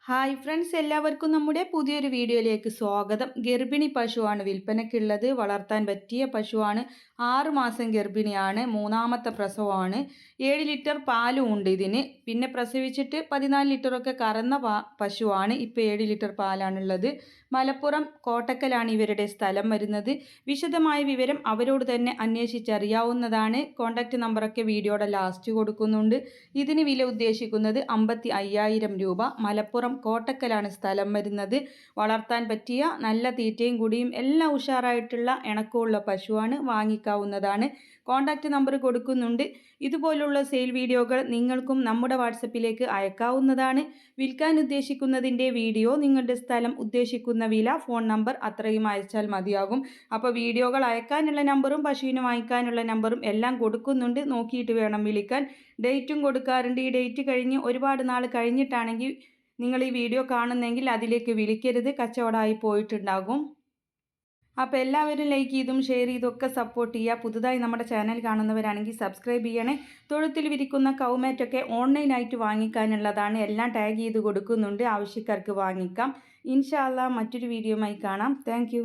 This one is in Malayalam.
ഹായ് ഫ്രണ്ട്സ്, എല്ലാവർക്കും നമ്മുടെ പുതിയൊരു വീഡിയോയിലേക്ക് സ്വാഗതം. ഗർഭിണി പശുവാണ് വിൽപ്പനയ്ക്കുള്ളത്. വളർത്താൻ പറ്റിയ പശുവാണ്. 6 മാസം ഗർഭിണിയാണ്. മൂന്നാമത്തെ പ്രസവമാണ്. 7 ലിറ്റർ പാലും ഉണ്ട് ഇതിന്. പിന്നെ പ്രസവിച്ചിട്ട് 14 ലിറ്ററൊക്കെ കറന്ന പശുവാണ്. ഇപ്പോൾ 7 ലിറ്റർ പാലാണുള്ളത്. മലപ്പുറം കോട്ടക്കലാണ് ഇവരുടെ സ്ഥലം വരുന്നത്. വിശദമായ വിവരം അവരോട് തന്നെ അന്വേഷിച്ചറിയാവുന്നതാണ്. കോൺടാക്റ്റ് നമ്പറൊക്കെ വീഡിയോയുടെ ലാസ്റ്റ് കൊടുക്കുന്നുണ്ട്. ഇതിന് വില ഉദ്ദേശിക്കുന്നത് 55,000 രൂപ. മലപ്പുറം കോട്ടക്കലാണ് സ്ഥലം വരുന്നത്. വളർത്താൻ പറ്റിയ നല്ല തീറ്റയും കുടിയും എല്ലാം ഉഷാറായിട്ടുള്ള ഇണക്കമുള്ള പശുവാണ്. വാങ്ങിക്കാവുന്നതാണ്. കോൺടാക്റ്റ് നമ്പർ കൊടുക്കുന്നുണ്ട്. ഇതുപോലുള്ള സെയിൽ വീഡിയോകൾ നിങ്ങൾക്കും നമ്മുടെ വാട്സപ്പിലേക്ക് അയക്കാവുന്നതാണ്. വിൽക്കാൻ ഉദ്ദേശിക്കുന്നതിൻ്റെ വീഡിയോ, നിങ്ങളുടെ സ്ഥലം, ഉദ്ദേശിക്കുന്ന വില, ഫോൺ നമ്പർ അത്രയും അയച്ചാൽ മതിയാകും. അപ്പോൾ വീഡിയോകൾ അയക്കാനുള്ള നമ്പറും പശുവിനെ വാങ്ങിക്കാനുള്ള നമ്പറും എല്ലാം കൊടുക്കുന്നുണ്ട്. നോക്കിയിട്ട് വേണം വിളിക്കാൻ. ഡേറ്റും കൊടുക്കാറുണ്ട്. ഈ ഡേറ്റ് കഴിഞ്ഞ് ഒരുപാട് നാൾ കഴിഞ്ഞിട്ടാണെങ്കിൽ നിങ്ങൾ ഈ വീഡിയോ കാണുന്നെങ്കിൽ അതിലേക്ക് വിളിക്കരുത്, കച്ചവടമായി പോയിട്ടുണ്ടാകും. അപ്പോൾ എല്ലാവരും ലൈക്ക് ചെയ്തും ഷെയർ ചെയ്തൊക്കെ സപ്പോർട്ട് ചെയ്യുക. പുതുതായി നമ്മുടെ ചാനൽ കാണുന്നവരാണെങ്കിൽ സബ്സ്ക്രൈബ് ചെയ്യണേ. തൊഴുത്തിൽ വിരിക്കുന്ന കൗമാറ്റൊക്കെ ഓൺലൈനായിട്ട് വാങ്ങിക്കാനുള്ളതാണ്. എല്ലാം ടാഗ് ചെയ്ത് കൊടുക്കുന്നുണ്ട്. ആവശ്യക്കാർക്ക് വാങ്ങിക്കാം. ഇൻഷാ അല്ലാ മറ്റൊരു വീഡിയോയുമായി കാണാം. താങ്ക്